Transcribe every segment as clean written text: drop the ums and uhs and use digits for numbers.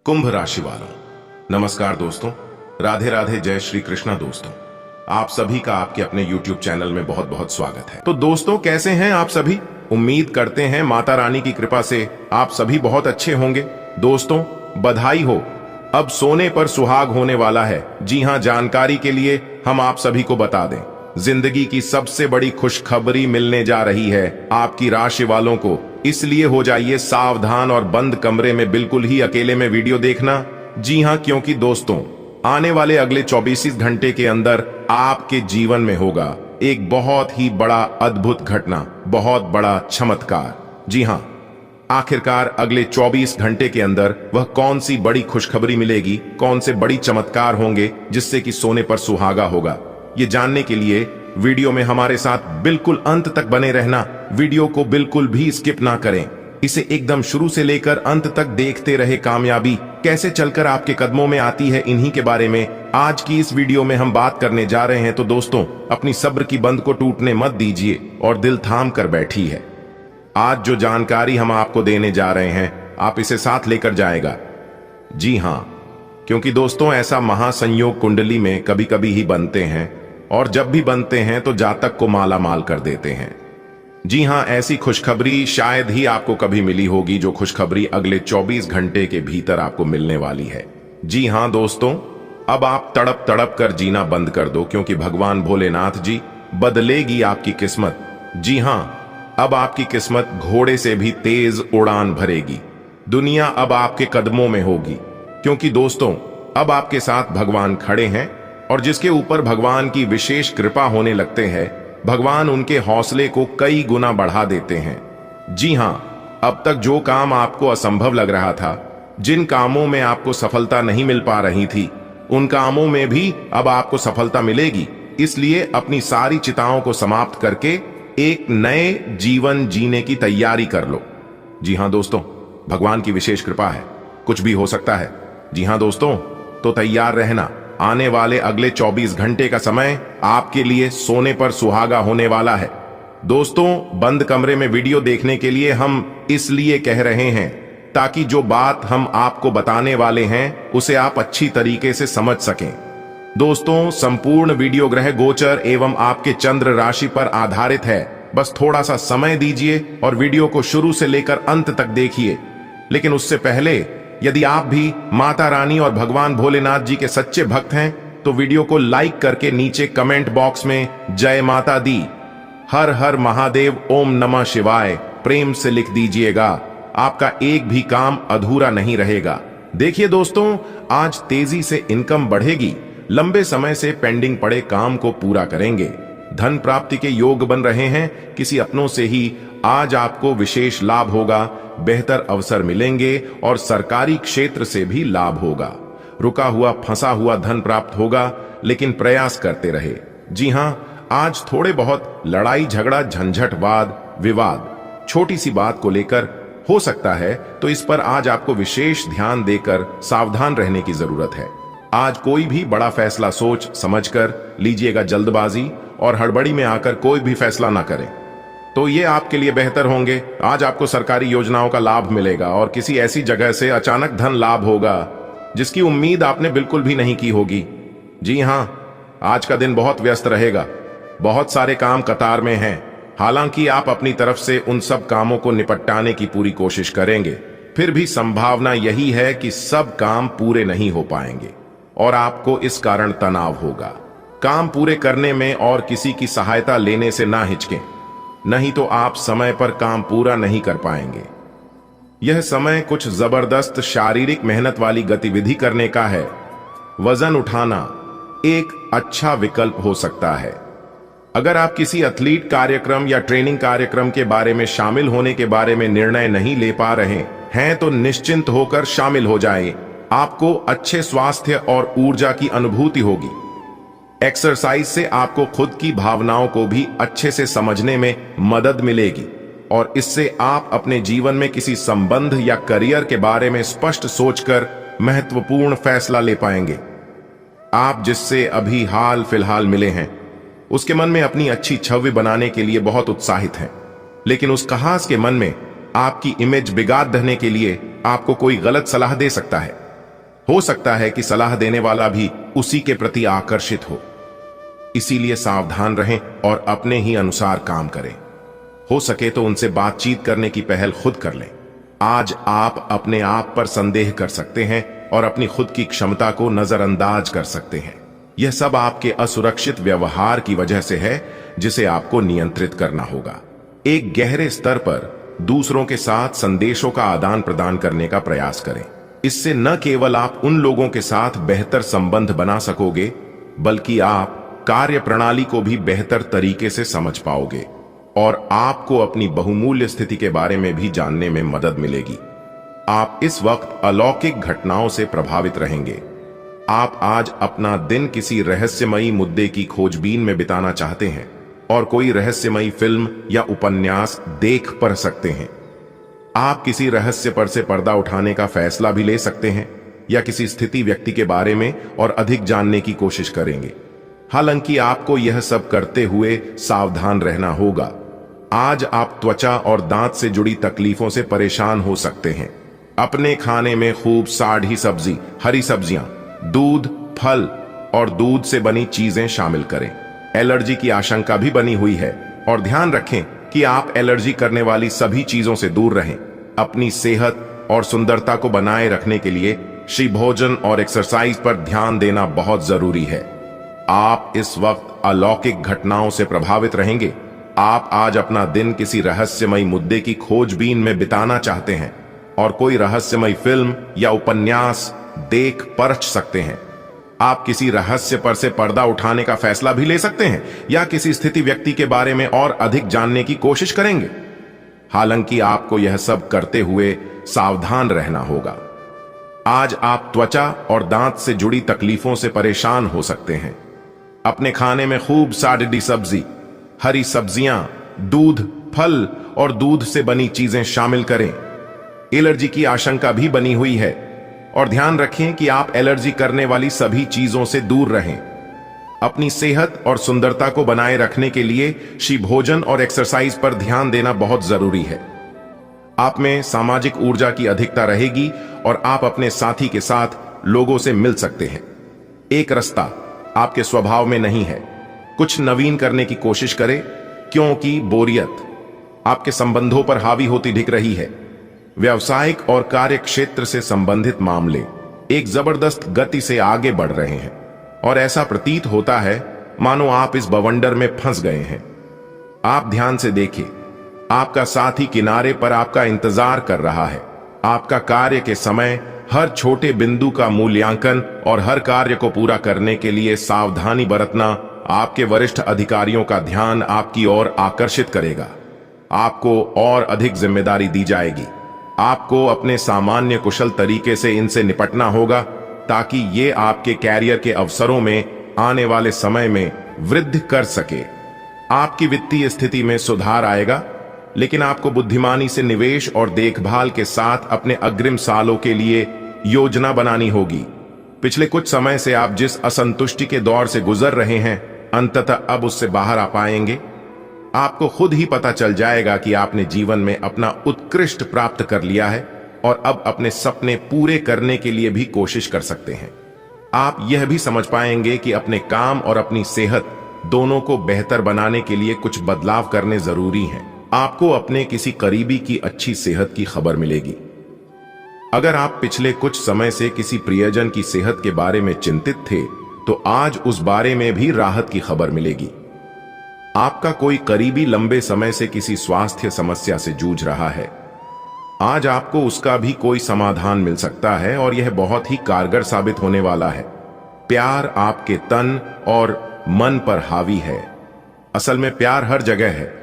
कुंभ राशि वालों, नमस्कार दोस्तों। राधे राधे, जय श्री कृष्णा। दोस्तों, आप सभी का आपके अपने YouTube चैनल में बहुत बहुत स्वागत है। तो दोस्तों, कैसे हैं आप सभी? उम्मीद करते हैं माता रानी की कृपा से आप सभी बहुत अच्छे होंगे। दोस्तों, बधाई हो, अब सोने पर सुहाग होने वाला है। जी हां, जानकारी के लिए हम आप सभी को बता दें, जिंदगी की सबसे बड़ी खुशखबरी मिलने जा रही है आपकी राशि वालों को। इसलिए हो जाइए सावधान और बंद कमरे में बिल्कुल ही अकेले में वीडियो देखना। जी हां, क्योंकि दोस्तों, आने वाले अगले 24 घंटे के अंदर आपके जीवन में होगा एक बहुत ही बड़ा अद्भुत घटना, बहुत बड़ा चमत्कार। जी हां, आखिरकार अगले 24 घंटे के अंदर वह कौन सी बड़ी खुशखबरी मिलेगी, कौन से बड़ी चमत्कार होंगे जिससे कि सोने पर सुहागा होगा, ये जानने के लिए वीडियो में हमारे साथ बिल्कुल अंत तक बने रहना। वीडियो को बिल्कुल भी स्किप ना करें, इसे एकदम शुरू से लेकर अंत तक देखते रहे। कामयाबी कैसे चलकर आपके कदमों में आती है, इन्हीं के बारे में आज की इस वीडियो में हम बात करने जा रहे हैं। तो दोस्तों, अपनी सब्र की बंद को टूटने मत दीजिए और दिल थाम कर बैठी है। आज जो जानकारी हम आपको देने जा रहे हैं, आप इसे साथ लेकर जाएगा। जी हां, क्योंकि दोस्तों, ऐसा महासंयोग कुंडली में कभी कभी ही बनते हैं, और जब भी बनते हैं तो जातक को माला माल कर देते हैं। जी हां, ऐसी खुशखबरी शायद ही आपको कभी मिली होगी, जो खुशखबरी अगले 24 घंटे के भीतर आपको मिलने वाली है। जी हां दोस्तों, अब आप तड़प तड़प कर जीना बंद कर दो, क्योंकि भगवान भोलेनाथ जी बदलेगी आपकी किस्मत। जी हां, अब आपकी किस्मत घोड़े से भी तेज उड़ान भरेगी। दुनिया अब आपके कदमों में होगी, क्योंकि दोस्तों, अब आपके साथ भगवान खड़े हैं, और जिसके ऊपर भगवान की विशेष कृपा होने लगते हैं, भगवान उनके हौसले को कई गुना बढ़ा देते हैं। जी हां, अब तक जो काम आपको असंभव लग रहा था, जिन कामों में आपको सफलता नहीं मिल पा रही थी, उन कामों में भी अब आपको सफलता मिलेगी। इसलिए अपनी सारी चिंताओं को समाप्त करके एक नए जीवन जीने की तैयारी कर लो। जी हां दोस्तों, भगवान की विशेष कृपा है, कुछ भी हो सकता है। जी हां दोस्तों, तो तैयार रहना। आने वाले अगले 24 घंटे का समय आपके लिए सोने पर सुहागा होने वाला है। दोस्तों, बंद कमरे में वीडियो देखने के लिए हम इसलिए कह रहे हैं, ताकि जो बात हम आपको बताने वाले हैं उसे आप अच्छी तरीके से समझ सकें। दोस्तों, संपूर्ण वीडियो ग्रह गोचर एवं आपके चंद्र राशि पर आधारित है। बस थोड़ा सा समय दीजिए और वीडियो को शुरू से लेकर अंत तक देखिए। लेकिन उससे पहले, यदि आप भी माता रानी और भगवान भोलेनाथ जी के सच्चे भक्त हैं, तो वीडियो को लाइक करके नीचे कमेंट बॉक्स में जय माता दी, हर हर महादेव, ओम नमः शिवाय प्रेम से लिख दीजिएगा। आपका एक भी काम अधूरा नहीं रहेगा। देखिए दोस्तों, आज तेजी से इनकम बढ़ेगी, लंबे समय से पेंडिंग पड़े काम को पूरा करेंगे, धन प्राप्ति के योग बन रहे हैं। किसी अपनों से ही आज आपको विशेष लाभ होगा, बेहतर अवसर मिलेंगे और सरकारी क्षेत्र से भी लाभ होगा। रुका हुआ फंसा हुआ धन प्राप्त होगा, लेकिन प्रयास करते रहे। जी हां, आज थोड़े बहुत लड़ाई झगड़ा, झंझट, वाद विवाद छोटी सी बात को लेकर हो सकता है, तो इस पर आज आपको विशेष ध्यान देकर सावधान रहने की जरूरत है। आज कोई भी बड़ा फैसला सोच समझकर लीजिएगा, जल्दबाजी और हड़बड़ी में आकर कोई भी फैसला ना करें, तो ये आपके लिए बेहतर होंगे। आज आपको सरकारी योजनाओं का लाभ मिलेगा और किसी ऐसी जगह से अचानक धन लाभ होगा जिसकी उम्मीद आपने बिल्कुल भी नहीं की होगी। जी हां, आज का दिन बहुत व्यस्त रहेगा, बहुत सारे काम कतार में हैं। हालांकि आप अपनी तरफ से उन सब कामों को निपटाने की पूरी कोशिश करेंगे, फिर भी संभावना यही है कि सब काम पूरे नहीं हो पाएंगे और आपको इस कारण तनाव होगा। काम पूरे करने में और किसी की सहायता लेने से ना हिचकें, नहीं तो आप समय पर काम पूरा नहीं कर पाएंगे। यह समय कुछ जबरदस्त शारीरिक मेहनत वाली गतिविधि करने का है। वजन उठाना एक अच्छा विकल्प हो सकता है। अगर आप किसी एथलीट कार्यक्रम या ट्रेनिंग कार्यक्रम के बारे में शामिल होने के बारे में निर्णय नहीं ले पा रहे हैं, तो निश्चिंत होकर शामिल हो जाएं। आपको अच्छे स्वास्थ्य और ऊर्जा की अनुभूति होगी। एक्सरसाइज से आपको खुद की भावनाओं को भी अच्छे से समझने में मदद मिलेगी, और इससे आप अपने जीवन में किसी संबंध या करियर के बारे में स्पष्ट सोचकर महत्वपूर्ण फैसला ले पाएंगे। आप जिससे अभी हाल फिलहाल मिले हैं, उसके मन में अपनी अच्छी छवि बनाने के लिए बहुत उत्साहित हैं, लेकिन उस खास के मन में आपकी इमेज बिगाड़ देने के लिए आपको कोई गलत सलाह दे सकता है। हो सकता है कि सलाह देने वाला भी उसी के प्रति आकर्षित हो। इसीलिए सावधान रहें और अपने ही अनुसार काम करें। हो सके तो उनसे बातचीत करने की पहल खुद कर लें। आज आप अपने आप पर संदेह कर सकते हैं और अपनी खुद की क्षमता को नजरअंदाज कर सकते हैं। यह सब आपके असुरक्षित व्यवहार की वजह से है, जिसे आपको नियंत्रित करना होगा। एक गहरे स्तर पर दूसरों के साथ संदेशों का आदान प्रदान करने का प्रयास करें। इससे न केवल आप उन लोगों के साथ बेहतर संबंध बना सकोगे, बल्कि आप कार्य प्रणाली को भी बेहतर तरीके से समझ पाओगे और आपको अपनी बहुमूल्य स्थिति के बारे में भी जानने में मदद मिलेगी। आप इस वक्त अलौकिक घटनाओं से प्रभावित रहेंगे। आप आज अपना दिन किसी रहस्यमयी मुद्दे की खोजबीन में बिताना चाहते हैं और कोई रहस्यमयी फिल्म या उपन्यास देख पढ़ सकते हैं। आप किसी रहस्य पर से पर्दा उठाने का फैसला भी ले सकते हैं या किसी स्थिति व्यक्ति के बारे में और अधिक जानने की कोशिश करेंगे। हालांकि आपको यह सब करते हुए सावधान रहना होगा। आज आप त्वचा और दांत से जुड़ी तकलीफों से परेशान हो सकते हैं। अपने खाने में खूब साड़ी सब्जी, हरी सब्जियां, दूध, फल और दूध से बनी चीजें शामिल करें। एलर्जी की आशंका भी बनी हुई है और ध्यान रखें कि आप एलर्जी करने वाली सभी चीजों से दूर रहें। अपनी सेहत और सुंदरता को बनाए रखने के लिए श्री भोजन और एक्सरसाइज पर ध्यान देना बहुत जरूरी है। आप इस वक्त अलौकिक घटनाओं से प्रभावित रहेंगे। आप आज अपना दिन किसी रहस्यमयी मुद्दे की खोजबीन में बिताना चाहते हैं और कोई रहस्यमयी फिल्म या उपन्यास देख परख सकते हैं। आप किसी रहस्य पर से पर्दा उठाने का फैसला भी ले सकते हैं या किसी स्थिति व्यक्ति के बारे में और अधिक जानने की कोशिश करेंगे। हालांकि आपको यह सब करते हुए सावधान रहना होगा। आज आप त्वचा और दांत से जुड़ी तकलीफों से परेशान हो सकते हैं। अपने खाने में खूब साड़ी सब्जी, हरी सब्जियां, दूध, फल और दूध से बनी चीजें शामिल करें। एलर्जी की आशंका भी बनी हुई है और ध्यान रखें कि आप एलर्जी करने वाली सभी चीजों से दूर रहें। अपनी सेहत और सुंदरता को बनाए रखने के लिए श्री भोजन और एक्सरसाइज पर ध्यान देना बहुत जरूरी है। आप में सामाजिक ऊर्जा की अधिकता रहेगी और आप अपने साथी के साथ लोगों से मिल सकते हैं। एक रास्ता आपके स्वभाव में नहीं है। कुछ नवीन करने की कोशिश करें, क्योंकि बोरियत आपके संबंधों पर हावी होती दिख रही है। व्यावसायिक और कार्य क्षेत्र से संबंधित मामले एक जबरदस्त गति से आगे बढ़ रहे हैं और ऐसा प्रतीत होता है मानो आप इस बवंडर में फंस गए हैं। आप ध्यान से देखिए, आपका साथी किनारे पर आपका इंतजार कर रहा है। आपका कार्य के समय हर छोटे बिंदु का मूल्यांकन और हर कार्य को पूरा करने के लिए सावधानी बरतना आपके वरिष्ठ अधिकारियों का ध्यान आपकी ओर आकर्षित करेगा। आपको और अधिक जिम्मेदारी दी जाएगी। आपको अपने सामान्य कुशल तरीके से इनसे निपटना होगा ताकि ये आपके कैरियर के अवसरों में आने वाले समय में वृद्धि कर सके। आपकी वित्तीय स्थिति में सुधार आएगा, लेकिन आपको बुद्धिमानी से निवेश और देखभाल के साथ अपने अग्रिम सालों के लिए योजना बनानी होगी। पिछले कुछ समय से आप जिस असंतुष्टि के दौर से गुजर रहे हैं, अंततः अब उससे बाहर आ पाएंगे। आपको खुद ही पता चल जाएगा कि आपने जीवन में अपना उत्कृष्ट प्राप्त कर लिया है और अब अपने सपने पूरे करने के लिए भी कोशिश कर सकते हैं। आप यह भी समझ पाएंगे कि अपने काम और अपनी सेहत दोनों को बेहतर बनाने के लिए कुछ बदलाव करने जरूरी हैं। आपको अपने किसी करीबी की अच्छी सेहत की खबर मिलेगी। अगर आप पिछले कुछ समय से किसी प्रियजन की सेहत के बारे में चिंतित थे, तो आज उस बारे में भी राहत की खबर मिलेगी। आपका कोई करीबी लंबे समय से किसी स्वास्थ्य समस्या से जूझ रहा है। आज आपको उसका भी कोई समाधान मिल सकता है और यह बहुत ही कारगर साबित होने वाला है। प्यार आपके तन और मन पर हावी है। असल में प्यार हर जगह है,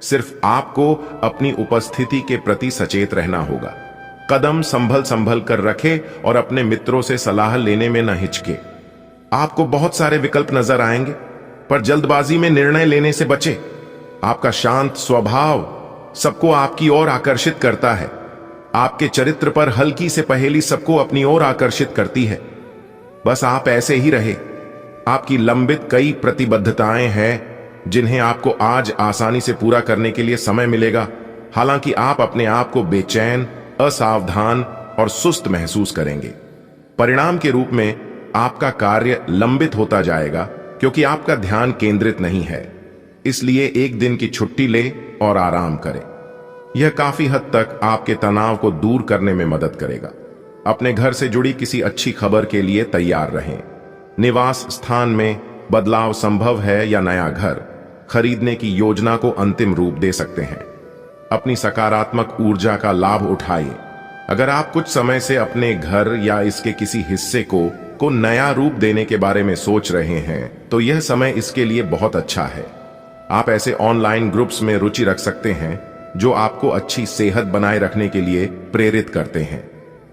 सिर्फ आपको अपनी उपस्थिति के प्रति सचेत रहना होगा। कदम संभल संभल कर रखे और अपने मित्रों से सलाह लेने में न हिचके। आपको बहुत सारे विकल्प नजर आएंगे, पर जल्दबाजी में निर्णय लेने से बचे। आपका शांत स्वभाव सबको आपकी ओर आकर्षित करता है। आपके चरित्र पर हल्की से पहेली सबको अपनी ओर आकर्षित करती है। बस आप ऐसे ही रहे। आपकी लंबित कई प्रतिबद्धताएं हैं जिन्हें आपको आज आसानी से पूरा करने के लिए समय मिलेगा। हालांकि आप अपने आप को बेचैन, असावधान और सुस्त महसूस करेंगे। परिणाम के रूप में आपका कार्य लंबित होता जाएगा क्योंकि आपका ध्यान केंद्रित नहीं है। इसलिए एक दिन की छुट्टी ले और आराम करें। यह काफी हद तक आपके तनाव को दूर करने में मदद करेगा। अपने घर से जुड़ी किसी अच्छी खबर के लिए तैयार रहें। निवास स्थान में बदलाव संभव है या नया घर खरीदने की योजना को अंतिम रूप दे सकते हैं। अपनी सकारात्मक ऊर्जा का लाभ उठाइए। अगर आप कुछ समय से अपने घर या इसके किसी हिस्से को नया रूप देने के बारे में सोच रहे हैं, तो यह समय इसके लिए बहुत अच्छा है। आप ऐसे ऑनलाइन ग्रुप्स में रुचि रख सकते हैं जो आपको अच्छी सेहत बनाए रखने के लिए प्रेरित करते हैं।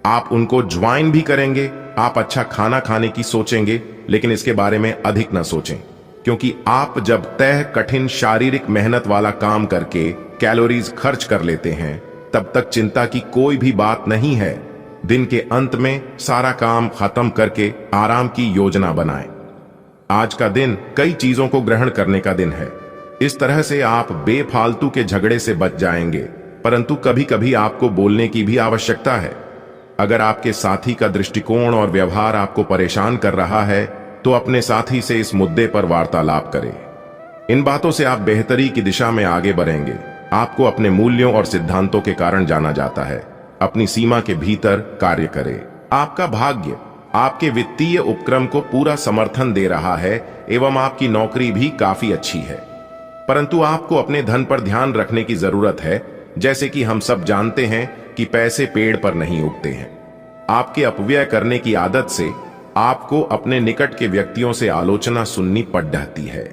आप उनको ज्वाइन भी करेंगे। आप अच्छा खाना खाने की सोचेंगे, लेकिन इसके बारे में अधिक न सोचें, क्योंकि आप जब तय कठिन शारीरिक मेहनत वाला काम करके कैलोरीज खर्च कर लेते हैं, तब तक चिंता की कोई भी बात नहीं है। दिन के अंत में सारा काम खत्म करके आराम की योजना बनाएं। आज का दिन कई चीजों को ग्रहण करने का दिन है। इस तरह से आप बेफालतू के झगड़े से बच जाएंगे, परंतु कभी कभी आपको बोलने की भी आवश्यकता है। अगर आपके साथी का दृष्टिकोण और व्यवहार आपको परेशान कर रहा है, तो अपने साथी से इस मुद्दे पर वार्तालाप करें। इन बातों से आप बेहतरी की दिशा में आगे बढ़ेंगे। आपको अपने मूल्यों और सिद्धांतों के कारण जाना जाता है। अपनी सीमा के भीतर कार्य करें। आपका भाग्य आपके वित्तीय उपक्रम को पूरा समर्थन दे रहा है एवं आपकी नौकरी भी काफी अच्छी है, परंतु आपको अपने धन पर ध्यान रखने की जरूरत है। जैसे कि हम सब जानते हैं कि पैसे पेड़ पर नहीं उगते हैं। आपके अपव्यय करने की आदत से आपको अपने निकट के व्यक्तियों से आलोचना सुननी पड़ जाती है।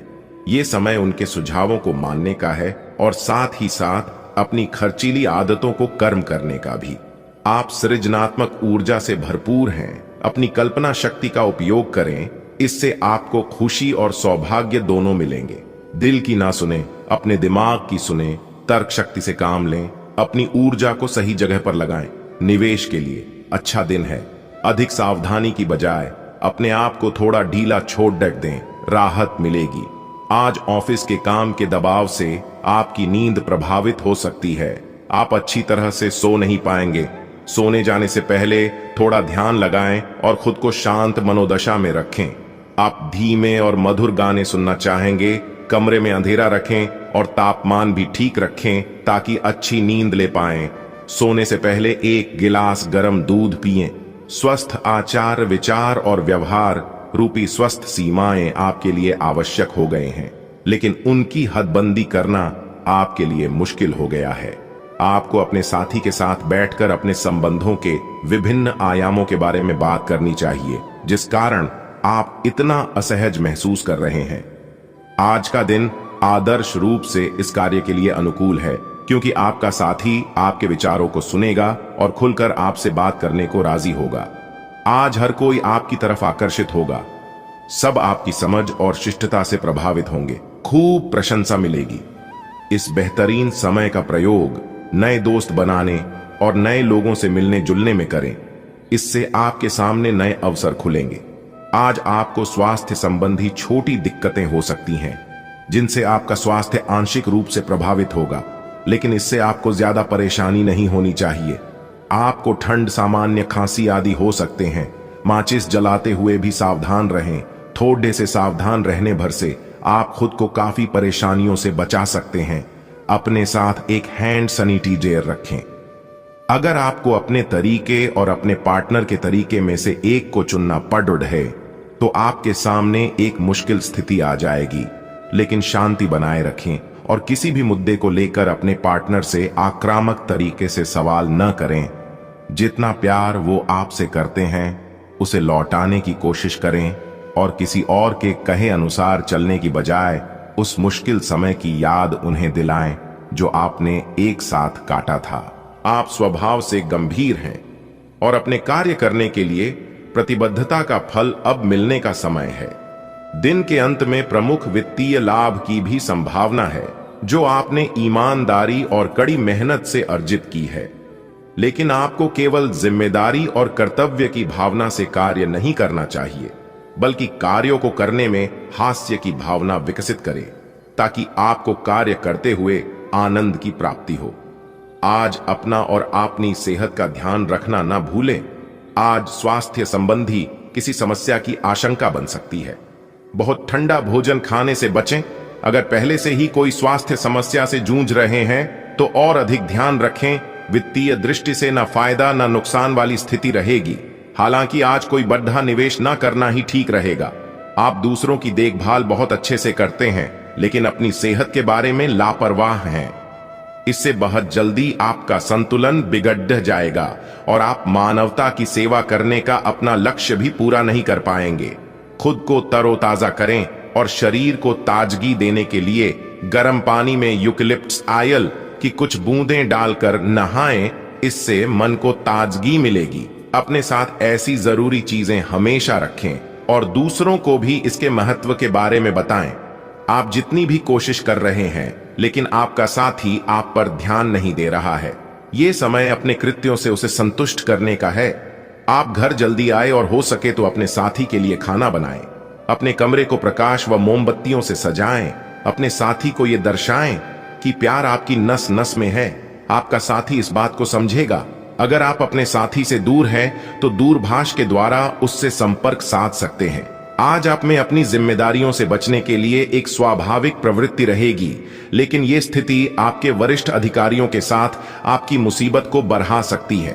ये समय उनके सुझावों को मानने का है और साथ ही साथ अपनी खर्चीली आदतों को कर्म करने का भी। आप सृजनात्मक ऊर्जा से भरपूर हैं। अपनी कल्पना शक्ति का उपयोग करें। इससे आपको खुशी और सौभाग्य दोनों मिलेंगे। दिल की ना सुने, अपने दिमाग की सुने। तर्क शक्ति से काम लें। अपनी ऊर्जा को सही जगह पर लगाएं। निवेश के लिए अच्छा दिन है। अधिक सावधानी की बजाय अपने आप को थोड़ा ढीला छोड़ दें, राहत मिलेगी। आज ऑफिस के काम के दबाव से आपकी नींद प्रभावित हो सकती है। आप अच्छी तरह से सो नहीं पाएंगे। सोने जाने से पहले थोड़ा ध्यान लगाएं और खुद को शांत मनोदशा में रखें। आप धीमे और मधुर गाने सुनना चाहेंगे। कमरे में अंधेरा रखें और तापमान भी ठीक रखें ताकि अच्छी नींद ले पाएं। सोने से पहले 1 गिलास गर्म दूध पिएं। स्वस्थ आचार, विचार और व्यवहार रूपी स्वस्थ सीमाएं आपके लिए आवश्यक हो गए हैं, लेकिन उनकी हदबंदी करना आपके लिए मुश्किल हो गया है। आपको अपने साथी के साथ बैठकर अपने संबंधों के विभिन्न आयामों के बारे में बात करनी चाहिए, जिस कारण आप इतना असहज महसूस कर रहे हैं। आज का दिन आदर्श रूप से इस कार्य के लिए अनुकूल है, क्योंकि आपका साथी आपके विचारों को सुनेगा और खुलकर आपसे बात करने को राजी होगा। आज हर कोई आपकी तरफ आकर्षित होगा। सब आपकी समझ और शिष्टता से प्रभावित होंगे। खूब प्रशंसा मिलेगी। इस बेहतरीन समय का प्रयोग नए दोस्त बनाने और नए लोगों से मिलने जुलने में करें। इससे आपके सामने नए अवसर खुलेंगे। आज आपको स्वास्थ्य संबंधी छोटी दिक्कतें हो सकती हैं, जिनसे आपका स्वास्थ्य आंशिक रूप से प्रभावित होगा, लेकिन इससे आपको ज्यादा परेशानी नहीं होनी चाहिए। आपको ठंड, सामान्य खांसी आदि हो सकते हैं। माचिस जलाते हुए भी सावधान रहें। थोड़े से सावधान रहने भर से आप खुद को काफी परेशानियों से बचा सकते हैं। अपने साथ एक हैंड सैनिटाइजर रखें। अगर आपको अपने तरीके और अपने पार्टनर के तरीके में से एक को चुनना पड़ है, तो आपके सामने एक मुश्किल स्थिति आ जाएगी, लेकिन शांति बनाए रखें और किसी भी मुद्दे को लेकर अपने पार्टनर से आक्रामक तरीके से सवाल न करें। जितना प्यार वो आपसे करते हैं, उसे लौटाने की कोशिश करें और किसी और के कहे अनुसार चलने की बजाय उस मुश्किल समय की याद उन्हें दिलाएं जो आपने एक साथ काटा था। आप स्वभाव से गंभीर हैं और अपने कार्य करने के लिए प्रतिबद्धता का फल अब मिलने का समय है। दिन के अंत में प्रमुख वित्तीय लाभ की भी संभावना है, जो आपने ईमानदारी और कड़ी मेहनत से अर्जित की है। लेकिन आपको केवल जिम्मेदारी और कर्तव्य की भावना से कार्य नहीं करना चाहिए, बल्कि कार्यों को करने में हास्य की भावना विकसित करें, ताकि आपको कार्य करते हुए आनंद की प्राप्ति हो। आज अपना और अपनी सेहत का ध्यान रखना ना भूलें। आज स्वास्थ्य संबंधी किसी समस्या की आशंका बन सकती है। बहुत ठंडा भोजन खाने से बचें। अगर पहले से ही कोई स्वास्थ्य समस्या से जूझ रहे हैं तो और अधिक ध्यान रखें। वित्तीय दृष्टि से न फायदा न नुकसान वाली स्थिति रहेगी। हालांकि आज कोई बड़ा निवेश न करना ही ठीक रहेगा। आप दूसरों की देखभाल बहुत अच्छे से करते हैं, लेकिन अपनी सेहत के बारे में लापरवाह हैं। इससे बहुत जल्दी आपका संतुलन बिगड़ जाएगा और आप मानवता की सेवा करने का अपना लक्ष्य भी पूरा नहीं कर पाएंगे। खुद को तरोताजा करें और शरीर को ताजगी देने के लिए गर्म पानी में यूकलिप्टस ऑयल की कुछ बूंदें डालकर नहाएं। इससे मन को ताजगी मिलेगी। अपने साथ ऐसी जरूरी चीजें हमेशा रखें और दूसरों को भी इसके महत्व के बारे में बताएं। आप जितनी भी कोशिश कर रहे हैं, लेकिन आपका साथी आप पर ध्यान नहीं दे रहा है। ये समय अपने कृत्यों से उसे संतुष्ट करने का है। आप घर जल्दी आए और हो सके तो अपने साथी के लिए खाना बनाएं। अपने कमरे को प्रकाश व मोमबत्तियों से सजाएं। अपने साथी को यह दर्शाएं कि प्यार आपकी नस नस में है। आपका साथी इस बात को समझेगा। अगर आप अपने साथी से दूर हैं तो दूरभाष के द्वारा उससे संपर्क साध सकते हैं। आज आप में अपनी जिम्मेदारियों से बचने के लिए एक स्वाभाविक प्रवृत्ति रहेगी, लेकिन यह स्थिति आपके वरिष्ठ अधिकारियों के साथ आपकी मुसीबत को बढ़ा सकती है।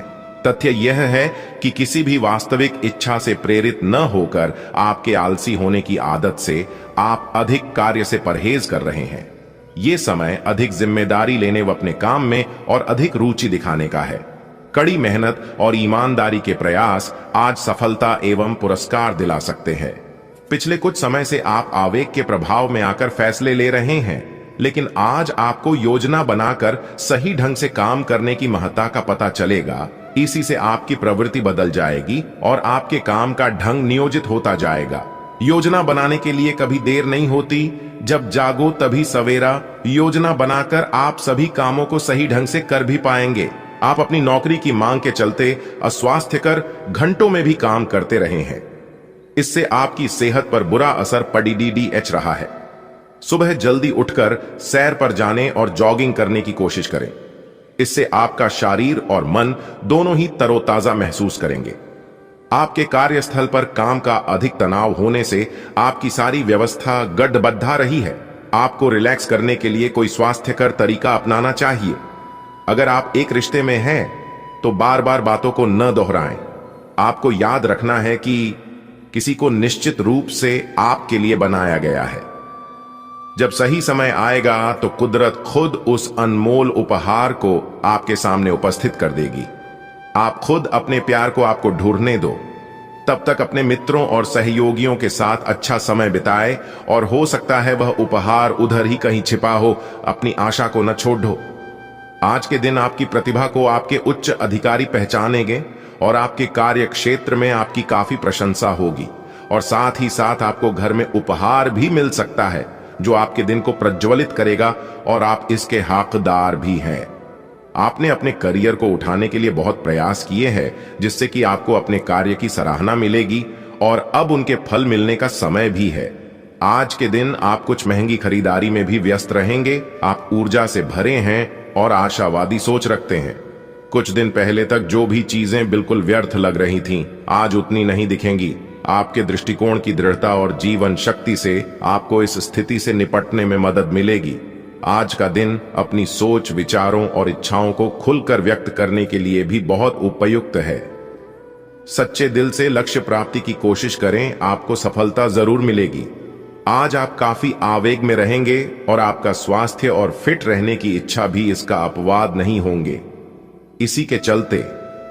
तथ्य यह है कि किसी भी वास्तविक इच्छा से प्रेरित न होकर आपके आलसी होने की आदत से आप अधिक कार्य से परहेज कर रहे हैं। ये समय अधिक जिम्मेदारी लेने व अपने काम में और अधिक रुचि दिखाने का है। कड़ी मेहनत और ईमानदारी के प्रयास आज सफलता एवं पुरस्कार दिला सकते हैं। पिछले कुछ समय से आप आवेग के प्रभाव में आकर फैसले ले रहे हैं, लेकिन आज आपको योजना बनाकर सही ढंग से काम करने की महत्ता का पता चलेगा। इसी से आपकी प्रवृत्ति बदल जाएगी और आपके काम का ढंग नियोजित होता जाएगा। योजना बनाने के लिए कभी देर नहीं होती। जब जागो तभी सवेरा। योजना बनाकर आप सभी कामों को सही ढंग से कर भी पाएंगे। आप अपनी नौकरी की मांग के चलते अस्वास्थ्यकर घंटों में भी काम करते रहे हैं। इससे आपकी सेहत पर बुरा असर पड़ीडीडीएच रहा है। सुबह जल्दी उठकर सैर पर जाने और जॉगिंग करने की कोशिश करें। इससे आपका शरीर और मन दोनों ही तरोताजा महसूस करेंगे। आपके कार्यस्थल पर काम का अधिक तनाव होने से आपकी सारी व्यवस्था गड़बड़ा रही है। आपको रिलैक्स करने के लिए कोई स्वास्थ्यकर तरीका अपनाना चाहिए। अगर आप एक रिश्ते में हैं तो बार बार बातों को न दोहराएं। आपको याद रखना है कि किसी को निश्चित रूप से आपके लिए बनाया गया है। जब सही समय आएगा तो कुदरत खुद उस अनमोल उपहार को आपके सामने उपस्थित कर देगी। आप खुद अपने प्यार को आपको ढूंढने दो। तब तक अपने मित्रों और सहयोगियों के साथ अच्छा समय बिताए और हो सकता है वह उपहार उधर ही कहीं छिपा हो। अपनी आशा को न छोड़ो। आज के दिन आपकी प्रतिभा को आपके उच्च अधिकारी पहचानेंगे और आपके कार्य क्षेत्र में आपकी काफी प्रशंसा होगी और साथ ही साथ आपको घर में उपहार भी मिल सकता है जो आपके दिन को प्रज्वलित करेगा और आप इसके हकदार भी हैं। आपने अपने करियर को उठाने के लिए बहुत प्रयास किए हैं, जिससे कि आपको अपने कार्य की सराहना मिलेगी और अब उनके फल मिलने का समय भी है। आज के दिन आप कुछ महंगी खरीदारी में भी व्यस्त रहेंगे। आप ऊर्जा से भरे हैं और आशावादी सोच रखते हैं। कुछ दिन पहले तक जो भी चीजें बिल्कुल व्यर्थ लग रही थीं, आज उतनी नहीं दिखेंगी। आपके दृष्टिकोण की दृढ़ता और जीवन शक्ति से आपको इस स्थिति से निपटने में मदद मिलेगी। आज का दिन अपनी सोच, विचारों और इच्छाओं को खुलकर व्यक्त करने के लिए भी बहुत उपयुक्त है। सच्चे दिल से लक्ष्य प्राप्ति की कोशिश करें, आपको सफलता जरूर मिलेगी। आज आप काफी आवेग में रहेंगे और आपका स्वास्थ्य और फिट रहने की इच्छा भी इसका अपवाद नहीं होंगे। इसी के चलते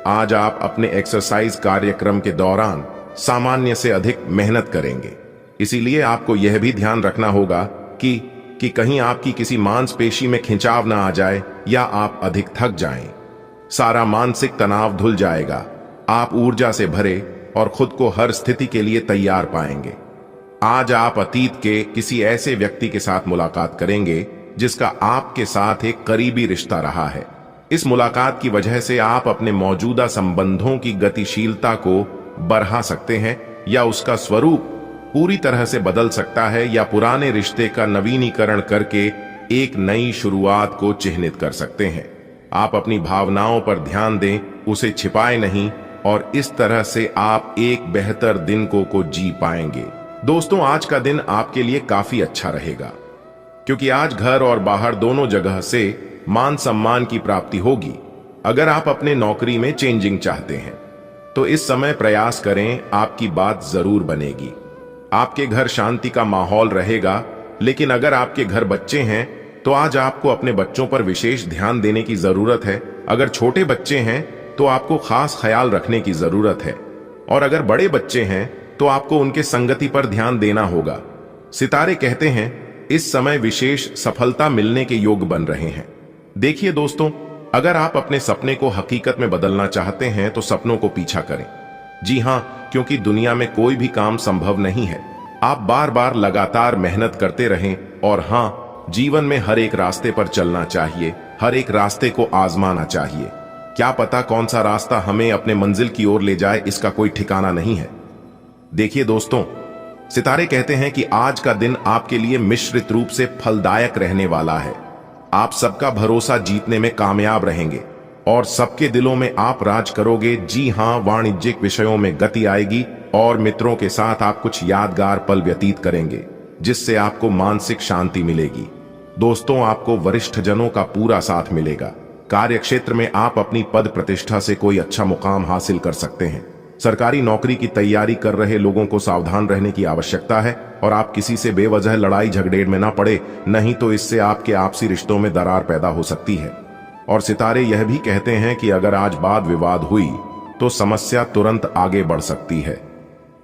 आज आप अपने एक्सरसाइज कार्यक्रम के दौरान सामान्य से अधिक मेहनत करेंगे। इसीलिए आपको यह भी ध्यान रखना होगा कि कहीं आपकी किसी मांसपेशी में खिंचाव ना आ जाए या आप अधिक थक जाएं। सारा मानसिक तनाव धुल जाएगा। आप ऊर्जा से भरे और खुद को हर स्थिति के लिए तैयार पाएंगे। आज आप अतीत के किसी ऐसे व्यक्ति के साथ मुलाकात करेंगे जिसका आपके साथ एक करीबी रिश्ता रहा है। इस मुलाकात की वजह से आप अपने मौजूदा संबंधों की गतिशीलता को बढ़ा सकते हैं या उसका स्वरूप पूरी तरह से बदल सकता है, या पुराने रिश्ते का नवीनीकरण करके एक नई शुरुआत को चिह्नित कर सकते हैं। आप अपनी भावनाओं पर ध्यान दें, उसे छिपाए नहीं। और इस तरह से आप एक बेहतर दिन को जी पाएंगे। दोस्तों, आज का दिन आपके लिए काफी अच्छा रहेगा, क्योंकि आज घर और बाहर दोनों जगह से मान सम्मान की प्राप्ति होगी। अगर आप अपने नौकरी में चेंजिंग चाहते हैं तो इस समय प्रयास करें, आपकी बात जरूर बनेगी। आपके घर शांति का माहौल रहेगा। लेकिन अगर आपके घर बच्चे हैं तो आज आपको अपने बच्चों पर विशेष ध्यान देने की जरूरत है। अगर छोटे बच्चे हैं तो आपको खास ख्याल रखने की जरूरत है, और अगर बड़े बच्चे हैं तो आपको उनके संगति पर ध्यान देना होगा। सितारे कहते हैं इस समय विशेष सफलता मिलने के योग बन रहे हैं। देखिए दोस्तों, अगर आप अपने सपने को हकीकत में बदलना चाहते हैं तो सपनों को पीछा करें। जी हां, क्योंकि दुनिया में कोई भी काम संभव नहीं है। आप बार बार लगातार मेहनत करते रहें, और हां, जीवन में हर एक रास्ते पर चलना चाहिए, हर एक रास्ते को आजमाना चाहिए। क्या पता कौन सा रास्ता हमें अपने मंजिल की ओर ले जाए, इसका कोई ठिकाना नहीं है। देखिए दोस्तों, सितारे कहते हैं कि आज का दिन आपके लिए मिश्रित रूप से फलदायक रहने वाला है। आप सबका भरोसा जीतने में कामयाब रहेंगे और सबके दिलों में आप राज करोगे। जी हां, वाणिज्यिक विषयों में गति आएगी और मित्रों के साथ आप कुछ यादगार पल व्यतीत करेंगे, जिससे आपको मानसिक शांति मिलेगी। दोस्तों, आपको वरिष्ठ जनों का पूरा साथ मिलेगा। कार्य क्षेत्र में आप अपनी पद प्रतिष्ठा से कोई अच्छा मुकाम हासिल कर सकते हैं। सरकारी नौकरी की तैयारी कर रहे लोगों को सावधान रहने की आवश्यकता है, और आप किसी से बेवजह लड़ाई झगड़े में ना पड़े, नहीं तो इससे आपके आपसी रिश्तों में दरार पैदा हो सकती है। और सितारे यह भी कहते हैं कि अगर आज वाद विवाद हुई तो समस्या तुरंत आगे बढ़ सकती है।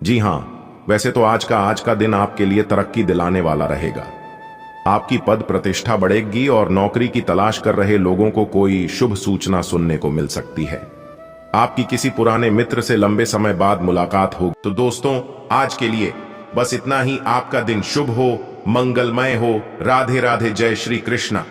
जी हां, वैसे तो आज का दिन आपके लिए तरक्की दिलाने वाला रहेगा। आपकी पद प्रतिष्ठा बढ़ेगी और नौकरी की तलाश कर रहे लोगों को कोई शुभ सूचना सुनने को मिल सकती है। आपकी किसी पुराने मित्र से लंबे समय बाद मुलाकात होगी। तो दोस्तों, आज के लिए बस इतना ही। आपका दिन शुभ हो, मंगलमय हो। राधे राधे, जय श्री कृष्णा।